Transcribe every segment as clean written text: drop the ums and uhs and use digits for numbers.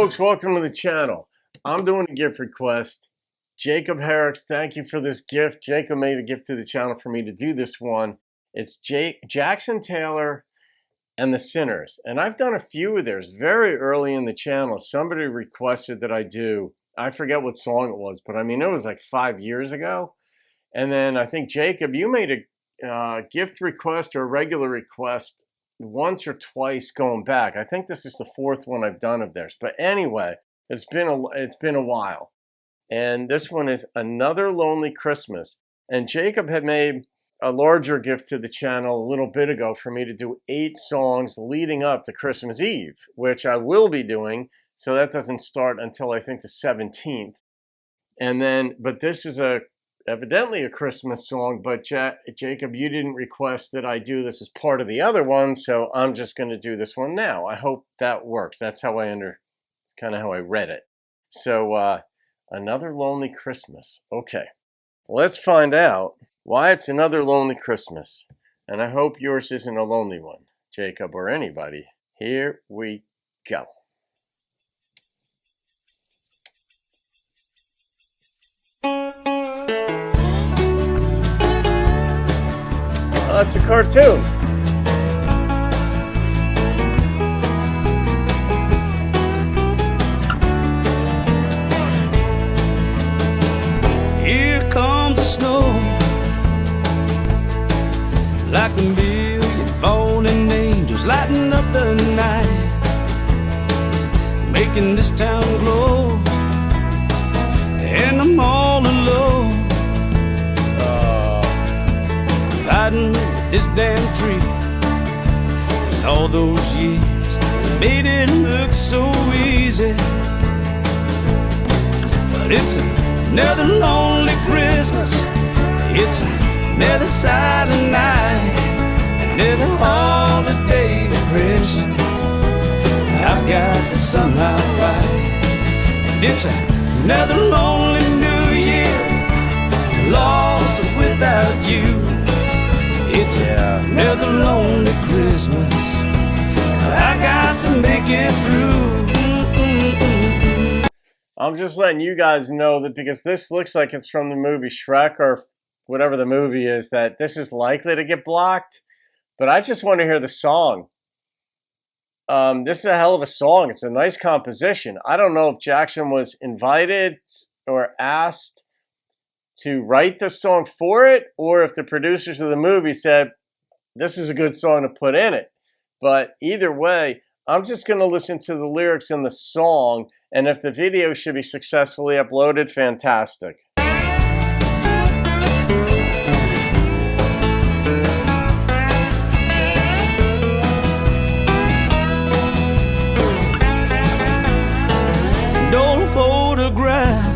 folks, welcome to the channel. I'm doing a gift request. Jacob Herricks, thank you for this gift. Jacob made a gift to the channel for me to do this one. It's Jackson Taylor and the Sinners. And I've done a few of theirs very early in the channel. Somebody requested that I do. I forget what song it was, but I mean, it was like 5 years ago. And then I think, Jacob, you made a gift request or a regular request once or twice going back. I think this is the fourth one I've done of theirs. But anyway, it's been a while. And this one is Another Lonely Christmas. And Jacob had made a larger gift to the channel a little bit ago for me to do 8 songs leading up to Christmas Eve, which I will be doing. So that doesn't start until I think the 17th. And then, but this is evidently a Christmas song, but Jacob, you didn't request that I do this as part of the other one, so I'm just going to do this one now. I hope that works. That's how kind of how I read it. So, Another Lonely Christmas. Okay, let's find out why it's another lonely Christmas. And I hope yours isn't a lonely one, Jacob, or anybody. Here we go. Oh, it's a cartoon. Here comes the snow, like a million falling angels lighting up the night, making this town glow, and I'm all alone. Riding with this damn tree, and all those years made it look so easy. But it's another lonely Christmas, it's another silent night, another holiday depression I've got to somehow fight. And it's another lonely New Year, lost without you. It's another lonely Christmas I got to make it through. I'm just letting you guys know that because this looks like it's from the movie Shrek or whatever the movie is, that this is likely to get blocked. But I just want to hear the song. This is a hell of a song. It's a nice composition. I don't know if Jackson was invited or asked to write the song for it, or if the producers of the movie said, this is a good song to put in it. But either way, I'm just going to listen to the lyrics in the song, and if the video should be successfully uploaded, fantastic. And old photographs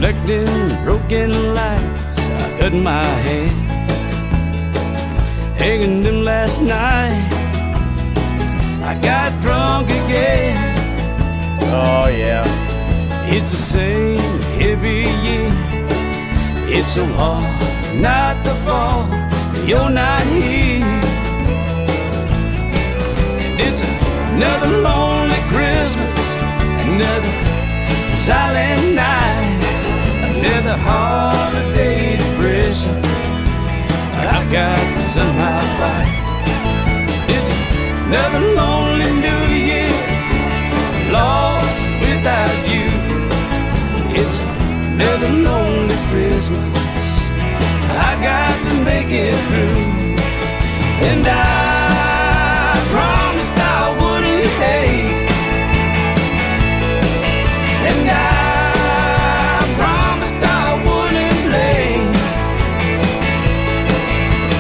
reflecting broken lights I cut my hand, hanging them last night. I got drunk again. Oh yeah, it's the same every year. It's so hard not to fall, you're not here. And it's another lonely Christmas, another silent night, another holiday depression I've got to somehow fight. It's another lonely New Year, lost without you. It's another lonely Christmas I got to make it through. And I promised I wouldn't hate, and I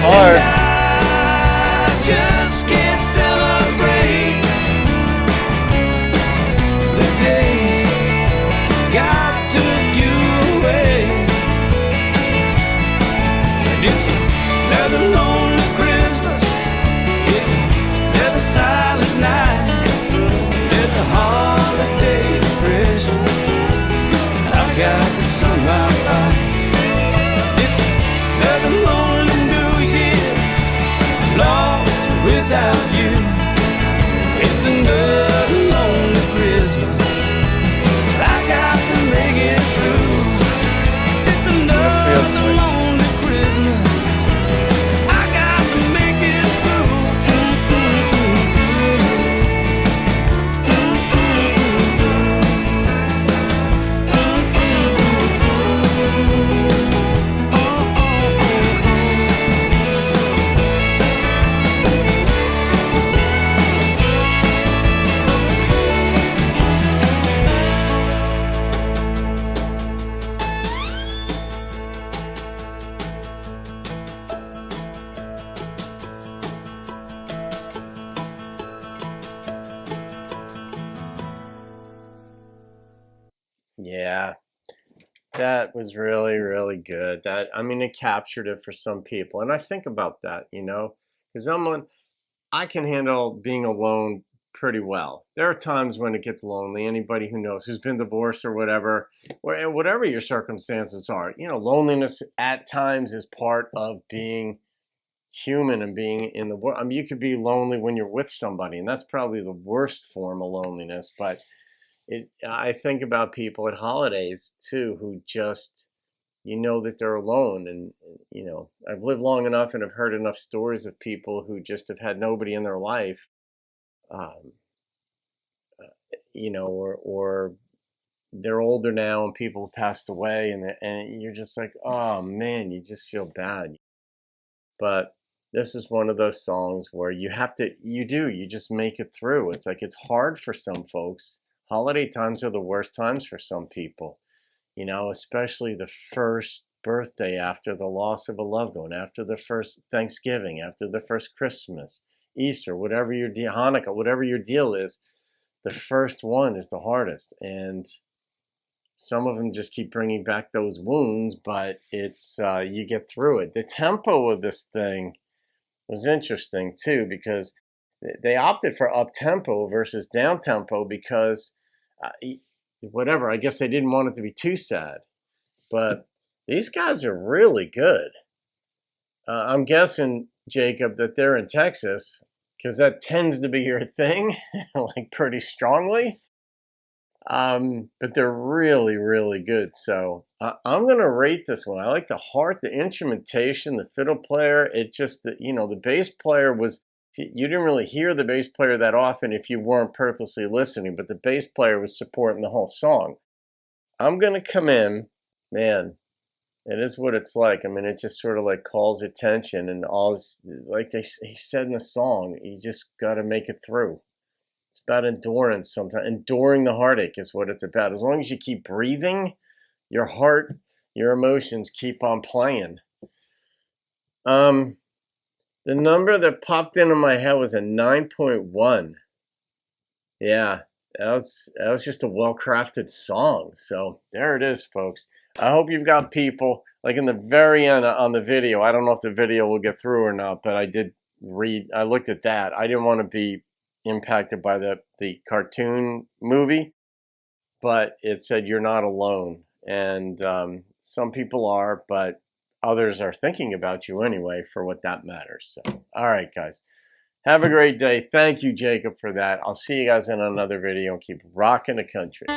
hard. And I just can't celebrate the day God took you away. And it's another lonely Christmas, it's another silent night, another holiday depression I've got to somehow fight. It's another lonely lost without you. It's another That was really, really good. I mean, it captured it for some people. And I think about that, because I can handle being alone pretty well. There are times when it gets lonely. Anybody who knows, who's been divorced or whatever, whatever your circumstances are, loneliness at times is part of being human and being in the world. I mean, you could be lonely when you're with somebody, and that's probably the worst form of loneliness. But I think about people at holidays too who just, that they're alone. And, I've lived long enough and have heard enough stories of people who just have had nobody in their life, um, or they're older now and people have passed away, and you're just like, oh man, you just feel bad. But this is one of those songs where you just make it through. It's like, it's hard for some folks. Holiday times are the worst times for some people, especially the first birthday after the loss of a loved one, after the first Thanksgiving, after the first Christmas, Easter, whatever your deal, Hanukkah, whatever your deal is, the first one is the hardest. And some of them just keep bringing back those wounds, but it's, you get through it. The tempo of this thing was interesting too, because they opted for up tempo versus down tempo because whatever, I guess they didn't want it to be too sad. But these guys are really good. I'm guessing, Jacob, that they're in Texas, because that tends to be your thing, like pretty strongly. But they're really, really good. So I'm going to rate this one. I like the heart, the instrumentation, the fiddle player. It just, the bass player was, you didn't really hear the bass player that often if you weren't purposely listening, but the bass player was supporting the whole song. I'm going to come in, man, it is what it's like. I mean, it just sort of like calls attention, and like he said in the song, you just got to make it through. It's about endurance sometimes. Enduring the heartache is what it's about. As long as you keep breathing, your heart, your emotions keep on playing. The number that popped into my head was a 9.1. Yeah, that was just a well-crafted song. So there it is, folks. I hope you've got people, like in the very end on the video. I don't know if the video will get through or not, but I looked at that. I didn't want to be impacted by the cartoon movie, but it said you're not alone. And some people are, but others are thinking about you anyway, for what that matters. So, all right, guys. Have a great day. Thank you, Jacob, for that. I'll see you guys in another video, and keep rocking the country.